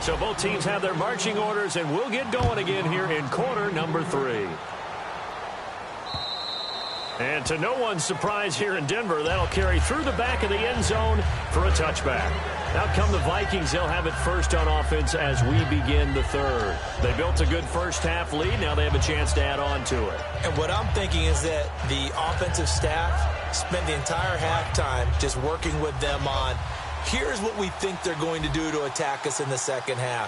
So both teams have their marching orders, and we'll get going again here in quarter number 3. And to no one's surprise here in Denver, that'll carry through the back of the end zone for a touchback. Out come the Vikings. They'll have it first on offense as we begin the third. They built a good first-half lead. Now they have a chance to add on to it. And what I'm thinking is that the offensive staff spent the entire halftime just working with them on, here's what we think they're going to do to attack us in the second half.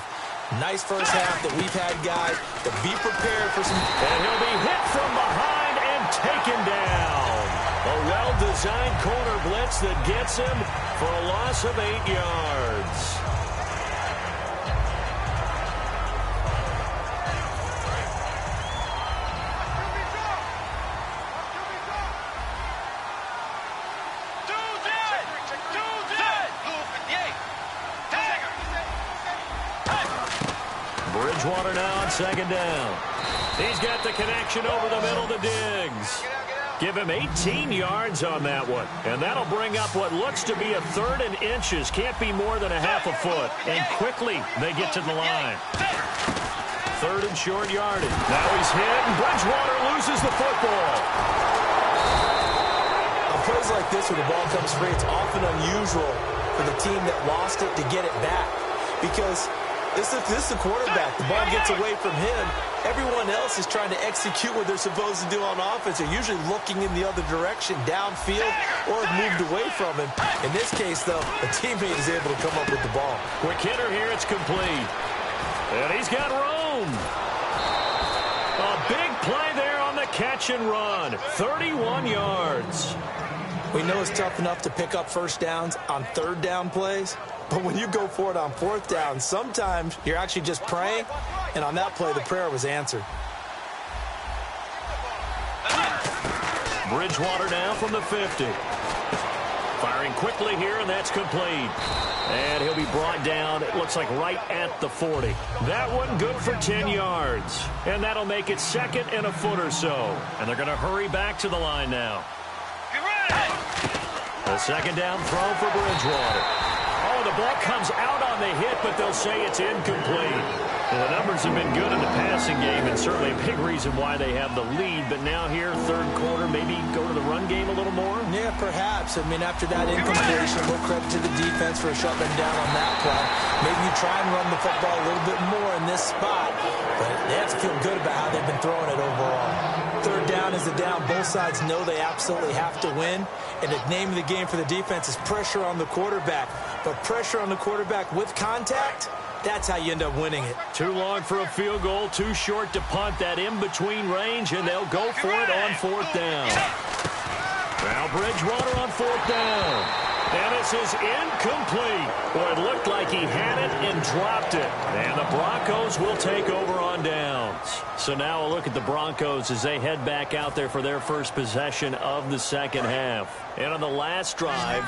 Nice first half that we've had, guys, to be prepared for some... And he'll be hit from behind and taken down. A well-designed corner blitz that gets him for a loss of 8 yards. Bridgewater now on second down. He's got the connection over the middle to Diggs. Give him 18 yards on that one. And that'll bring up what looks to be a 3rd and inches. Can't be more than a half a foot. And quickly they get to the line. 3rd and short yardage. Now he's hit, and Bridgewater loses the football. On plays like this where the ball comes free, it's often unusual for the team that lost it to get it back. Because this is the quarterback. The ball gets away from him. Everyone else is trying to execute what they're supposed to do on offense. They're usually looking in the other direction, downfield, or moved away from him. In this case, though, a teammate is able to come up with the ball. Quick hitter here. It's complete. And he's got room. A big play there on the catch and run. 31 yards. We know it's tough enough to pick up first downs on 3rd down plays. But when you go for it on 4th down, sometimes you're actually just praying, and on that play, the prayer was answered. Bridgewater now from the 50. Firing quickly here, and that's complete. And he'll be brought down, it looks like right at the 40. That one good for 10 yards. And that'll make it 2nd and a foot or so. And they're going to hurry back to the line now. A 2nd down throw for Bridgewater. Oh, the ball comes out on the hit, but they'll say it's incomplete. Well, the numbers have been good in the passing game, and certainly a big reason why they have the lead. But now here, 3rd quarter, maybe go to the run game a little more? Yeah, perhaps. I mean, after that incompletion, a little credit to the defense for shutting them down on that play. Maybe you try and run the football a little bit more in this spot, but they have to feel good about how they've been throwing it overall. 3rd down is the down. Both sides know they absolutely have to win, and the name of the game for the defense is pressure on the quarterback. But pressure on the quarterback with contact, that's how you end up winning it. Too long for a field goal, too short to punt. That in-between range, and they'll go for it on 4th down. Now Bridgewater on 4th down. And this is incomplete. Boy, it looked like he had it and dropped it. And the Broncos will take over on downs. So now a look at the Broncos as they head back out there for their first possession of the second half. And on the last drive,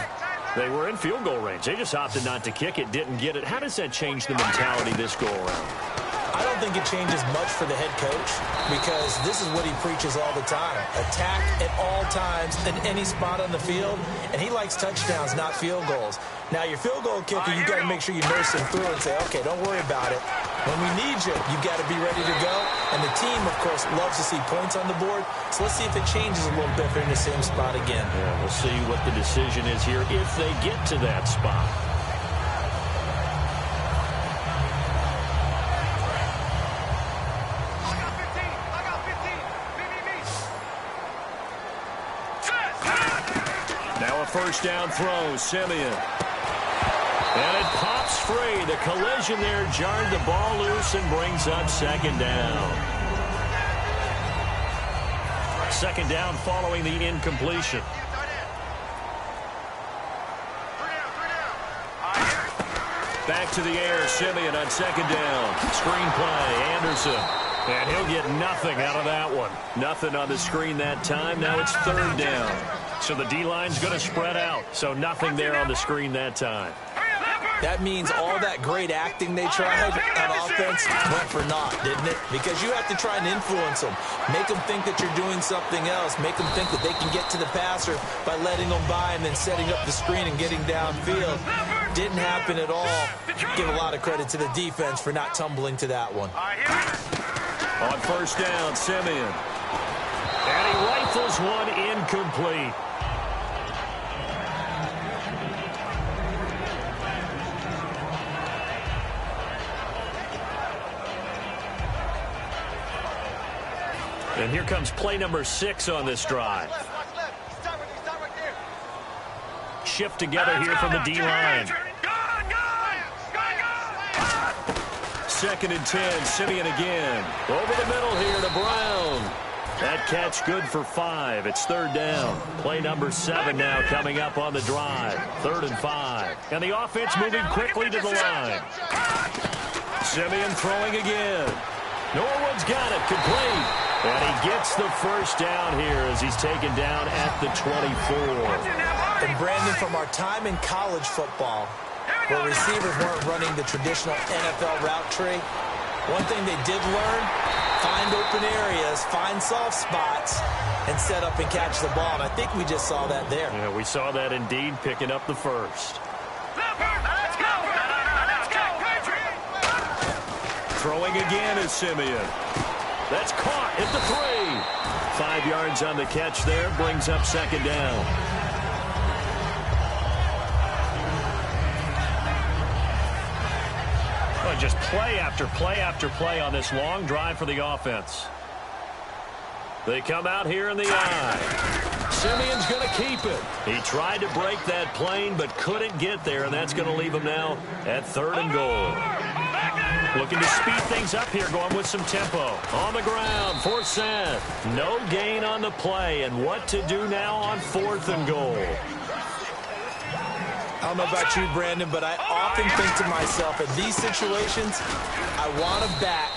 they were in field goal range. They just opted not to kick it, didn't get it. How does that change the mentality this go-around? I don't think it changes much for the head coach because this is what he preaches all the time. Attack at all times in any spot on the field, and he likes touchdowns, not field goals. Now, your field goal kicker, you got to make sure you nurse him through and say, okay, don't worry about it. When we need you, you got to be ready to go. And the team, of course, loves to see points on the board. So let's see if it changes a little bit if they're in the same spot again. Yeah, we'll see what the decision is here if they get to that spot. Now a first down throw, Simeon. And it pops free. The collision there jarred the ball loose and brings up 2nd down. 2nd down following the incompletion. Back to the air, Simeon on 2nd down. Screen play, Anderson. And he'll get nothing out of that one. Nothing on the screen that time. Now it's 3rd down. So the D-line's going to spread out. So nothing there on the screen that time. That means all that great acting they tried on offense went for naught, didn't it? Because you have to try and influence them. Make them think that you're doing something else. Make them think that they can get to the passer by letting them by and then setting up the screen and getting downfield. didn't happen at all. Give a lot of credit to the defense for not tumbling to that one. On first down, Simeon. And he rifles one incomplete. And here comes play number 6 on this drive. Shift together here from the D-line. 2nd and 10, Simeon again. Over the middle here to Brown. That catch good for 5. It's 3rd down. Play number 7 now coming up on the drive. 3rd and 5. And the offense moving quickly to the line. Simeon throwing again. Norwood's got it, complete. And he gets the first down here as he's taken down at the 24. And Brandon, from our time in college football, where receivers weren't running the traditional NFL route tree, one thing they did learn, find open areas, find soft spots, and set up and catch the ball. And I think we just saw that there. Yeah, we saw that indeed, picking up the first. Throwing again is Simeon. That's caught at the 3. 5 yards on the catch there, brings up 2nd down. Well, just play after play after play on this long drive for the offense. They come out here in the eye. Simeon's going to keep it. He tried to break that plane but couldn't get there, and that's going to leave him now at 3rd and goal. Looking to speed things up here, going with some tempo. On the ground for Seth. No gain on the play, and what to do now on 4th and goal. I don't know about you, Brandon, but I often think to myself, in these situations, I want a back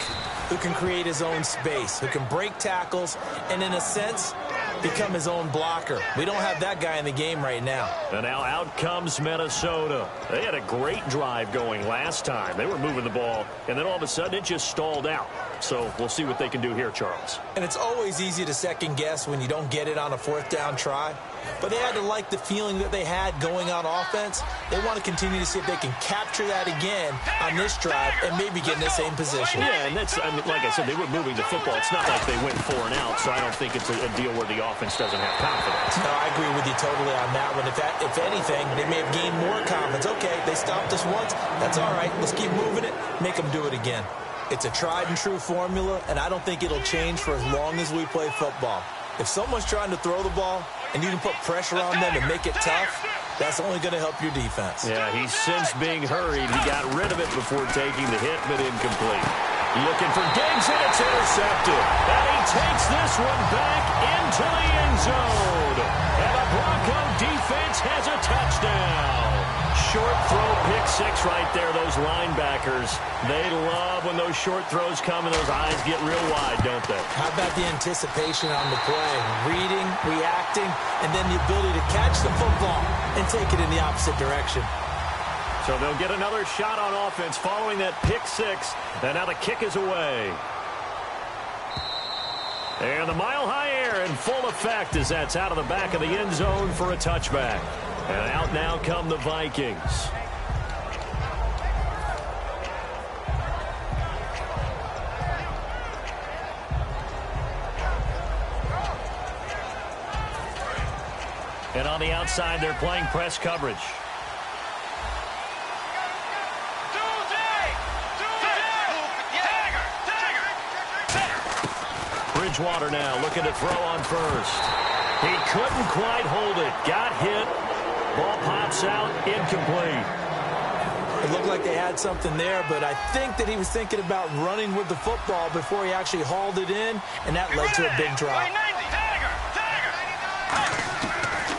who can create his own space, who can break tackles, and in a sense, become his own blocker. We don't have that guy in the game right now. And now out comes Minnesota. They had a great drive going last time. They were moving the ball, and then all of a sudden it just stalled out. So we'll see what they can do here, Charles. And it's always easy to second guess when you don't get it on a 4th down try. But they had to like the feeling that they had going on offense. They want to continue to see if they can capture that again on this drive and maybe get in the same position. Yeah, and that's, I mean, like I said, they were moving the football. It's not like they went 4 and out, so I don't think it's a deal where the offense doesn't have confidence. No, I agree with you totally on that one. If anything, they may have gained more confidence. Okay, they stopped us once. That's all right. Let's keep moving it. Make them do it again. It's a tried-and-true formula, and I don't think it'll change for as long as we play football. If someone's trying to throw the ball and you can put pressure on them and make it tough, that's only going to help your defense. Yeah, he's since being hurried. He got rid of it before taking the hit, but incomplete. Looking for Diggs, and it's intercepted. And he takes this one back into the end zone. And the Bronco defense has a touchdown. Short throw, pick 6 right there. Those linebackers, they love when those short throws come and those eyes get real wide, don't they? How about the anticipation on the play? Reading, reacting, and then the ability to catch the football and take it in the opposite direction. So they'll get another shot on offense following that pick 6. And now the kick is away. And the mile-high air in full effect as that's out of the back of the end zone for a touchback. And out now come the Vikings. And on the outside, they're playing press coverage. Bridgewater now looking to throw on first. He couldn't quite hold it. Got hit. Ball pops out. Incomplete. It looked like they had something there, but I think that he was thinking about running with the football before he actually hauled it in, and that led to a big drop.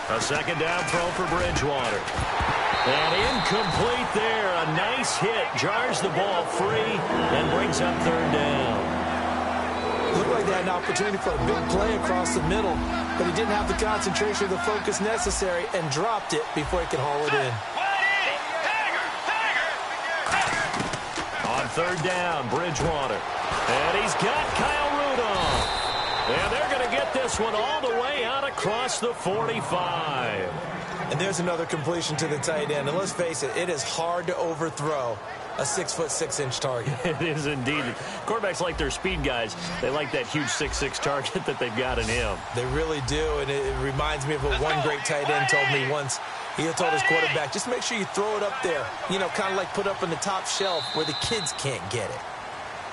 A 2nd down throw for Bridgewater. And incomplete there. A nice hit. Jars the ball free and brings up 3rd down. Looked like they had an opportunity for a big play across the middle, but he didn't have the concentration or the focus necessary and dropped it before he could haul it in. On 3rd down, Bridgewater. And he's got Kyle Rudolph. And they're going to get this one all the way out across the 45. And there's another completion to the tight end. And let's face it, it is hard to overthrow a 6'6" target. It is indeed. Quarterbacks like their speed guys. They like that huge 6'6" target that they've got in him. They really do, and it reminds me of what one great tight end told me once. He told his quarterback, just make sure you throw it up there, you know, kind of like put up on the top shelf where the kids can't get it.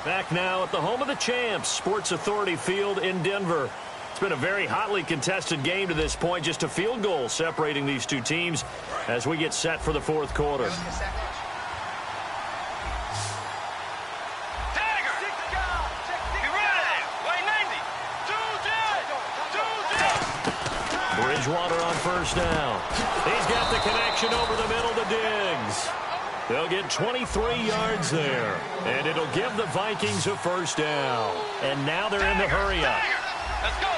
Back now at the home of the champs, Sports Authority Field in Denver. It's been a very hotly contested game to this point, just a field goal separating these two teams as we get set for the fourth quarter. Bridgewater on first down. He's got the connection over the middle to Diggs. They'll get 23 yards there, and it'll give the Vikings a first down. And now they're in the hurry-up. Let's go.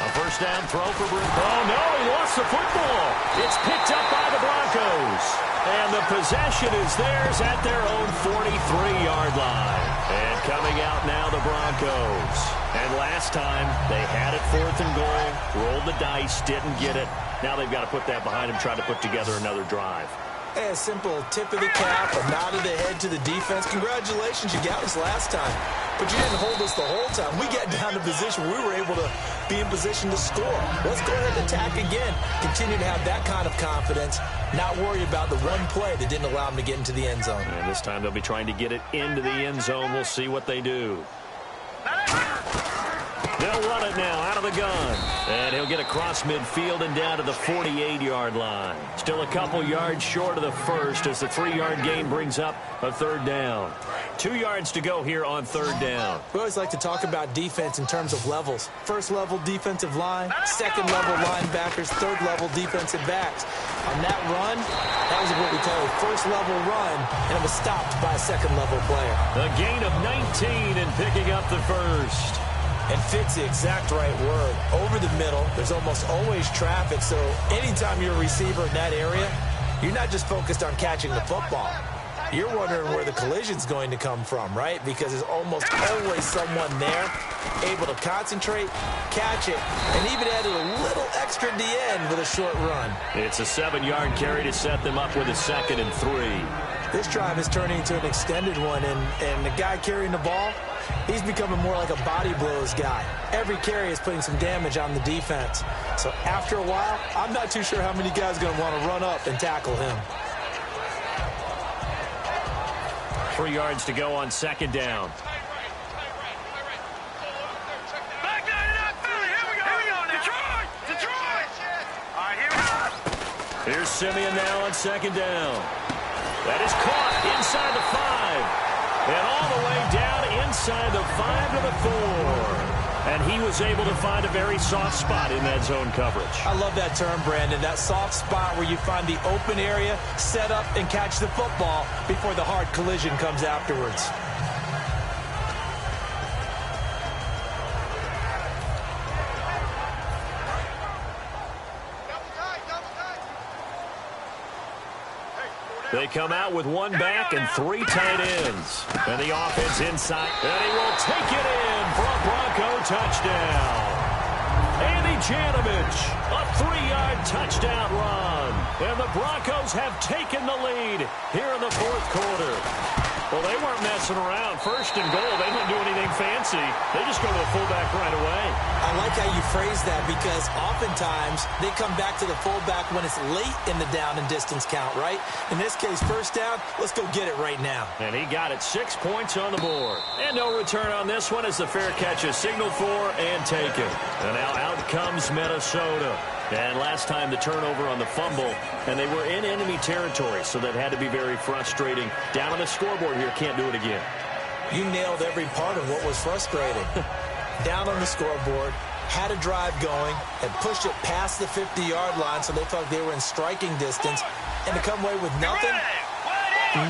A first down throw for Bridgewater. Oh, no, he lost the football. It's picked up by the Broncos. And the possession is theirs at their own 43-yard line. And coming out now, the Broncos. And last time, they had it 4th and goal, rolled the dice, didn't get it. Now they've got to put that behind them, try to put together another drive. Hey, a simple tip of the cap, a nod of the head to the defense. Congratulations, you got us last time. But you didn't hold us the whole time. We got down to position where we were able to be in position to score. Let's go ahead and attack again. Continue to have that kind of confidence. Not worry about the one play that didn't allow them to get into the end zone. And this time they'll be trying to get it into the end zone. We'll see what they do. They'll run it now out of the gun. And he'll get across midfield and down to the 48-yard line. Still a couple yards short of the first as the 3-yard gain brings up a third down. 2 yards to go here on third down. We always like to talk about defense in terms of levels. First level defensive line, second level linebackers, third level defensive backs. On that run, that was what we call a first level run, and it was stopped by a second level player. A gain of 19 and picking up the first. And fit's the exact right word. Over the middle, there's almost always traffic, so anytime you're a receiver in that area, you're not just focused on catching the football. You're wondering where the collision's going to come from, right? Because there's almost always someone there able to concentrate, catch it, and even added a little extra at the end with a short run. It's a 7-yard carry to set them up with a 2nd and 3. This drive is turning into an extended one, and the guy carrying the ball, he's becoming more like a body blows guy. Every carry is putting some damage on the defense. So after a while, I'm not too sure how many guys are going to want to run up and tackle him. 3 yards to go on 2nd down. Here's Simeon now on 2nd down. That is caught inside the 5. And all the way down inside the 5 to the 4. And he was able to find a very soft spot in that zone coverage. I love that term, Brandon. That soft spot where you find the open area, set up, and catch the football before the hard collision comes afterwards. They come out with 1 back and 3 tight ends. And the offense inside. And he will take it in for a Bronco touchdown. Andy Janovich, a 3-yard touchdown run. And the Broncos have taken the lead here in the fourth quarter. Well, they weren't messing around. 1st and goal, they didn't do anything fancy. They just go to the fullback right away. I like how you phrase that because oftentimes they come back to the fullback when it's late in the down and distance count, right? In this case, 1st down, let's go get it right now. And he got it, 6 points on the board. And no return on this one as the fair catch is signaled for and taken. And now out comes Minnesota. And last time the turnover on the fumble, and they were in enemy territory, so that had to be very frustrating. Down on the scoreboard here, can't do it again. You nailed every part of what was frustrating. Down on the scoreboard, had a drive going, and pushed it past the 50-yard line so they felt they were in striking distance, and to come away with nothing,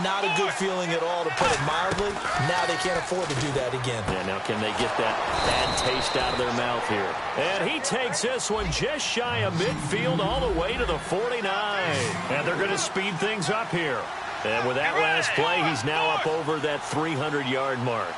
not a good feeling at all, to put it mildly. Now they can't afford to do that again. Yeah, now can they get that bad taste out of their mouth here? And he takes this one just shy of midfield all the way to the 49. And they're going to speed things up here. And with that last play, he's now up over that 300-yard mark.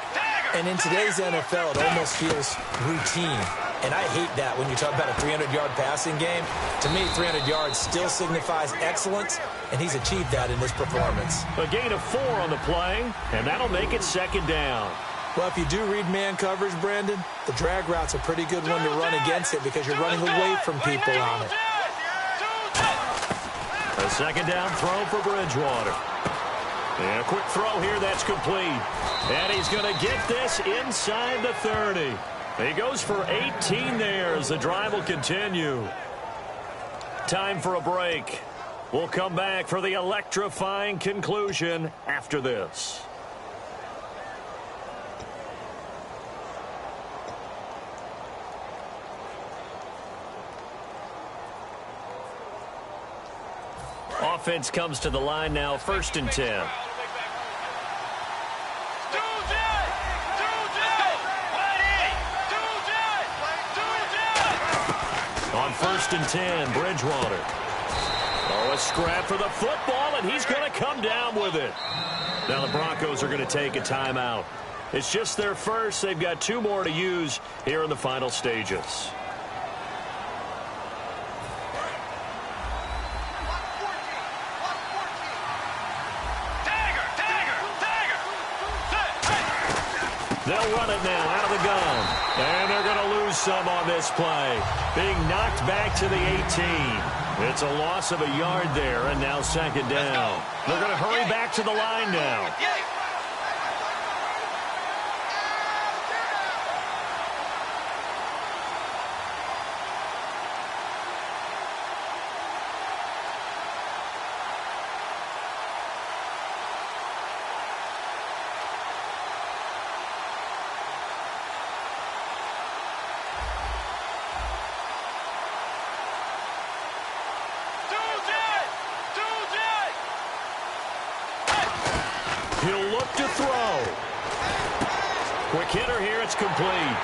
And in today's NFL, it almost feels routine. And I hate that when you talk about a 300-yard passing game. To me, 300 yards still signifies excellence, and he's achieved that in this performance. A gain of 4 on the play, and that'll make it second down. Well, if you do read man coverage, Brandon, the drag route's a pretty good one to run against it because you're running away from people on it. A second down throw for Bridgewater. And a quick throw here that's complete. And he's going to get this inside the 30. He goes for 18 there as the drive will continue. Time for a break. We'll come back for the electrifying conclusion after this. Offense comes to the line now, 1st and 10. On 1st and 10, Bridgewater. Oh, a scrap for the football, and he's going to come down with it. Now the Broncos are going to take a timeout. It's just their first. They've got 2 more to use here in the final stages. They'll run it now out of the gun. And they're going to lose some on this play. Being knocked back to the 18. It's a loss of a yard there, and now second down. They're going to hurry back to the line now. He'll look to throw. Quick hitter here, it's complete.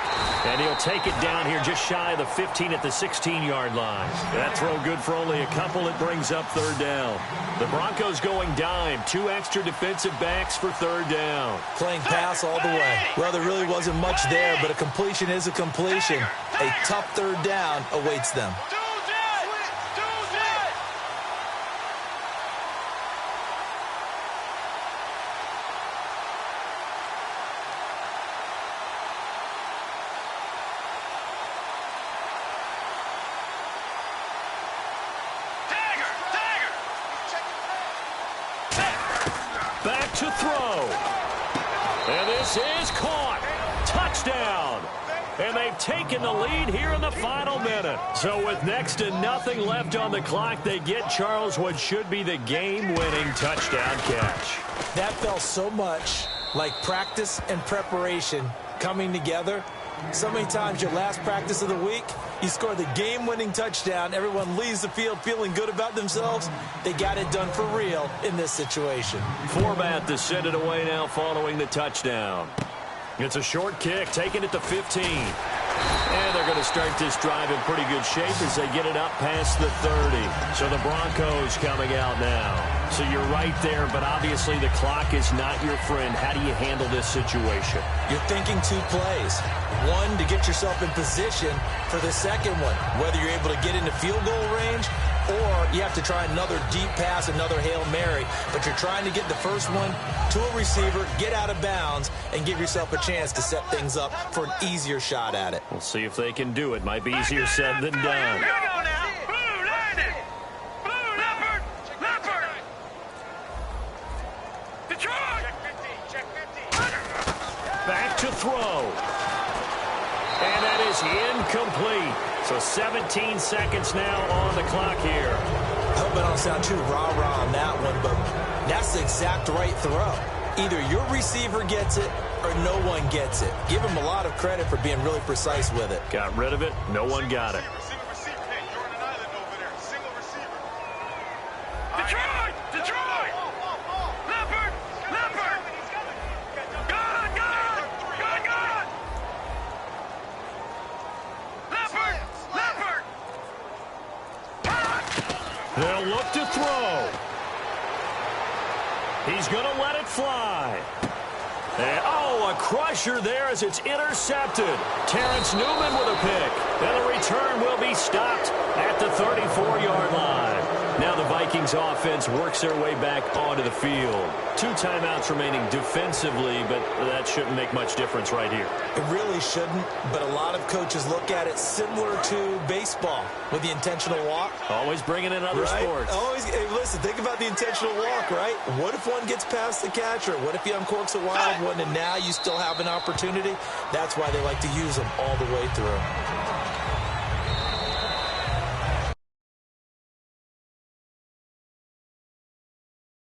And he'll take it down here just shy of the 15 at the 16-yard line. That throw good for only a couple. It brings up 3rd down. The Broncos going dime. 2 extra defensive backs for 3rd down. Playing pass all the way. Well, there really wasn't much there, but a completion is a completion. A tough 3rd down awaits them. Back to throw. And this is caught. Touchdown. And they've taken the lead here in the final minute. So with next to nothing left on the clock, they get Charles what should be the game-winning touchdown catch. That felt so much like practice and preparation coming together. So many times your last practice of the week, you score the game-winning touchdown. Everyone leaves the field feeling good about themselves. They got it done for real in this situation. Format to send it away now following the touchdown. It's a short kick, taking it to 15. And they're going to start this drive in pretty good shape as they get it up past the 30. So the Broncos coming out now. So you're right there, but obviously the clock is not your friend. How do you handle this situation? You're thinking 2 plays. One, to get yourself in position for the second one, whether you're able to get into field goal range or you have to try another deep pass, another Hail Mary. But you're trying to get the first one to a receiver, get out of bounds, and give yourself a chance to set things up for an easier shot at it. We'll see if they can do it. Might be easier said than done. Back to throw. And that is incomplete. So 17 seconds now on the clock here. I hope I don't sound too rah-rah on that one, but that's the exact right throw. Either your receiver gets it or no one gets it. Give him a lot of credit for being really precise with it. Got rid of it. No one got it. They'll look to throw. He's going to let it fly. And, oh, a crusher there as it's intercepted. Terrence Newman with a pick. And the return will be stopped at the 34-yard line. Now the Vikings offense works their way back onto the field. 2 timeouts remaining defensively, but that shouldn't make much difference right here. It really shouldn't, but a lot of coaches look at it similar to baseball with the intentional walk. Always bringing in other sports. Always. Hey, listen, think about the intentional walk, right? What if one gets past the catcher? What if he uncorks a wild one and now you still have an opportunity? That's why they like to use them all the way through.